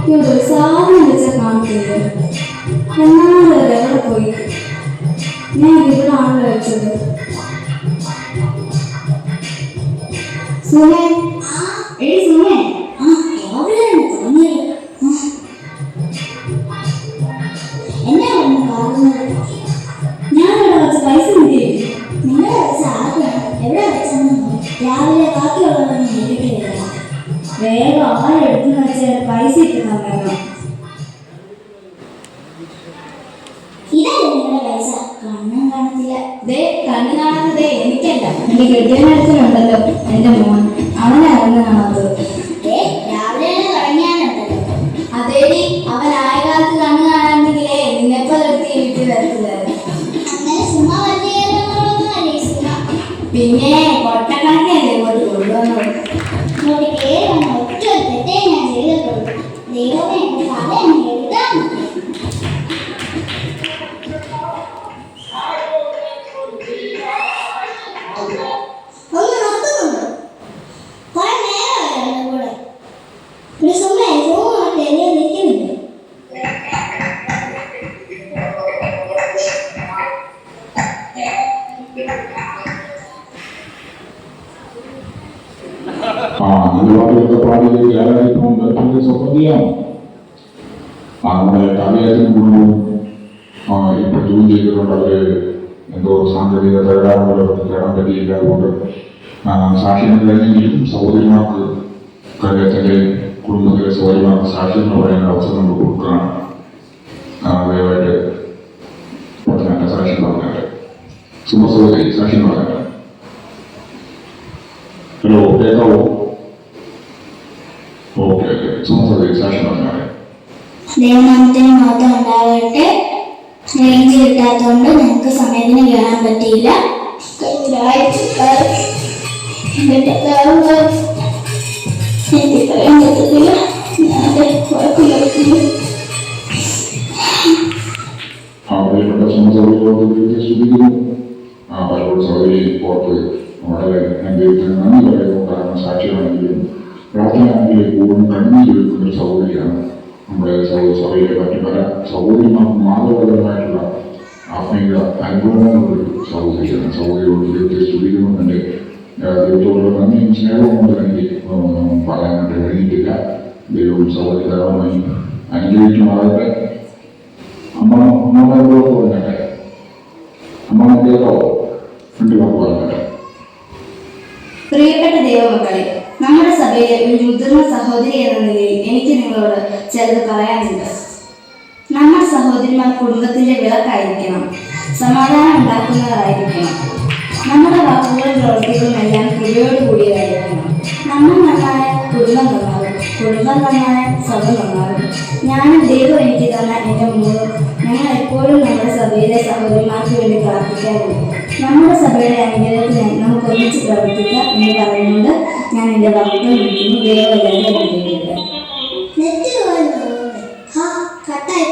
ഇവിടെ സാധനം വെച്ച കാണത്തില്ല. എന്നാലും എവിടെ പോയി? ഞാൻ ഇവിടെ ആണ് വെച്ചത്. സുമേ, എടി സുമേ, ഞാനിവിടെ വെച്ച പൈസ കിട്ടിയേ. നിങ്ങളെ വെച്ച ആർക്കാണ് എവിടെ വെച്ചെന്ന് രാവിലെ ബാക്കിയുള്ളവരൊന്നും നേരിട്ടില്ല. വേഗം ആരെടുത്തെന്ന് വെച്ചാൽ പൈസ ഇട്ട് തന്നേക്കണം. ഇതല്ലേ നിങ്ങളുടെ പൈസ? കണ്ണും കാണത്തില്ല. കണ്ണു കാണാത്തതേ എനിക്കല്ല, എന്റെ കെട്ടിയനടുത്തിലുണ്ടല്ലോ എന്റെ മോൻ, അവനായിരുന്നു കാണാത്തത്. രാവിലെ തുടങ്ങിയാലുണ്ടല്ലോ. അതേടി, അവൻ ആയ കാലത്ത് കണ്ണു കാണാനെങ്കിലേ നിന്നെപ്പോലെ എടുത്ത് വീട്ടിൽ വരത്തില്ലായിരുന്നു. അങ്ങനെ സുമ വലിയൊന്നും അല്ലേ സുമ? പിന്നെ കൊട്ടക്കണക്കല്ലേ ഇങ്ങോട്ട് കൊണ്ടുവന്നത്. ഇങ്ങോട്ട് കയറി വന്ന ഒറ്റ തെറ്റേ ഞാൻ ചെയ്തിട്ടുള്ളൂ. ദൈവമേ, എന്റെ കഥ എനിക്ക് എഴുതാൻ ഒന്ന് നിർത്തുന്നുണ്ടോ? കുറെ നേരമായി എന്റെ കൂടെ. ഒരു സുമ ഫോണൊക്കെ എന്നെ നിൽക്കുന്നില്ലേ? നിലപാടുകളുടെ പാടിലേക്ക് ഏതായിട്ടും സ്വപ്നതയാണ് നമ്മുടെ കവിയത്തിന് കുടുംബവും ഇപ്പൊ ജോലി ചെയ്തിട്ടുണ്ട്. അവര് എന്തോ സാങ്കേതിക തകരാറുകൾ കയറാൻ പറ്റിയില്ല. അതുകൊണ്ട് സാക്ഷ്യം കഴിഞ്ഞെങ്കിലും സഹോദരിമാർക്ക് കവിയത്തിന്റെ കുടുംബത്തിലെ സഹോദരിമാർക്ക് സാക്ഷ്യം എന്ന് പറയുന്ന അവസരം നമ്മൾ കൊടുക്കുകയാണ്. ദയവായിട്ട് പറഞ്ഞ സാക്ഷ്യം പറഞ്ഞാല് സുമസഹോദരി സാക്ഷ്യം പറഞ്ഞാല്. ഹലോ, കേൾക്കാവോ? ഓക്കെ, സുമസഹോദരി സാക്ഷ്യം പറഞ്ഞാല്. ദൈവനാമത്തിന് മഹത്വം ഉണ്ടാകട്ടെ. റേഞ്ച് കിട്ടാത്തതുകൊണ്ട് ഞങ്ങൾക്ക് സമയത്തിന് കയറാൻ പറ്റിയില്ല. പ്രിയപ്പെട്ട സുമസഹോദരിയോട് ശ്രദ്ധിക്കുന്നു. പലപ്പോഴും സഹോദരി ഓർത്ത് വളരെ ഞാൻ ദൈവത്തിന് നന്ദി പറയുന്നു. കാരണം സാക്ഷിയാണെങ്കിലും പ്രാർത്ഥനയാണെങ്കിലും കൂടുതലും കണ്ണീരൊഴുക്കുന്ന ഒരു സഹോദരിയാണ് നമ്മുടെ സഭയിലെ മറ്റു പല സഹോദരിമാർക്ക് മാതൃപരമായിട്ടുള്ള ആത്മീയ അനുഭവങ്ങളുള്ളൊരു സഹോദരിയാണ്. സഹോദരിയോട് ദൈവത്തെ സ്തുതിക്കുന്നു. എൻ്റെ ദൈവത്തോടുള്ള നന്ദിയും സ്നേഹവും കൊണ്ട് എനിക്ക് പറയാനായിട്ട് കഴിഞ്ഞിട്ടില്ല. ദൈവവും സഹോദരി ധാരാളമായി അനുഗ്രഹിക്കുമാകട്ടെ. അമ്മ പറഞ്ഞട്ടെ, അമ്മ കേൾക്കാവോ? രണ്ട് വാക്ക് പറഞ്ഞട്ടെ. പ്രിയപ്പെട്ട ദൈവമക്കളെ, നമ്മുടെ സഭയിലെ ഒരു മുതിർന്ന സഹോദരി എന്ന നിലയിൽ എനിക്ക് നിങ്ങളോട് ചിലത് പറയാനുണ്ട്. നമ്മുടെ സഹോദരിമാർ കുടുംബത്തിന്റെ വിളക്കായിരിക്കണം, സമാധാനം ഉണ്ടാക്കുന്നവരായിരിക്കണം. നമ്മുടെ വാക്കുകളും പ്രവൃത്തികളും എല്ലാം കൃപയോടുകൂടിയതായിരിക്കണം. നമ്മൾ നന്നായ കുടുംബം നന്നാകും, കുടുംബം നന്നായ സഭ നന്നാകും. ഞാനും ദൈവം എനിക്ക് തന്ന എൻ്റെ മോളും ഞങ്ങൾ എപ്പോഴും നമ്മുടെ സഭയിലെ സഹോദരിമാർക്ക് വേണ്ടി പ്രാർത്ഥിക്കാറുണ്ട്. നമ്മുടെ സഭയുടെ അനുഗ്രഹത്തിന് നമുക്ക് ഒന്നിച്ച് പ്രവർത്തിക്കാം എന്ന് പറയുന്നുണ്ട് ഞാൻ എൻ്റെ വാക്കുകൾ വിളിക്കുന്നു. ദൈവം എല്ലാവരും അനുഗ്രഹിക്കട്ടെ. കട്ടായി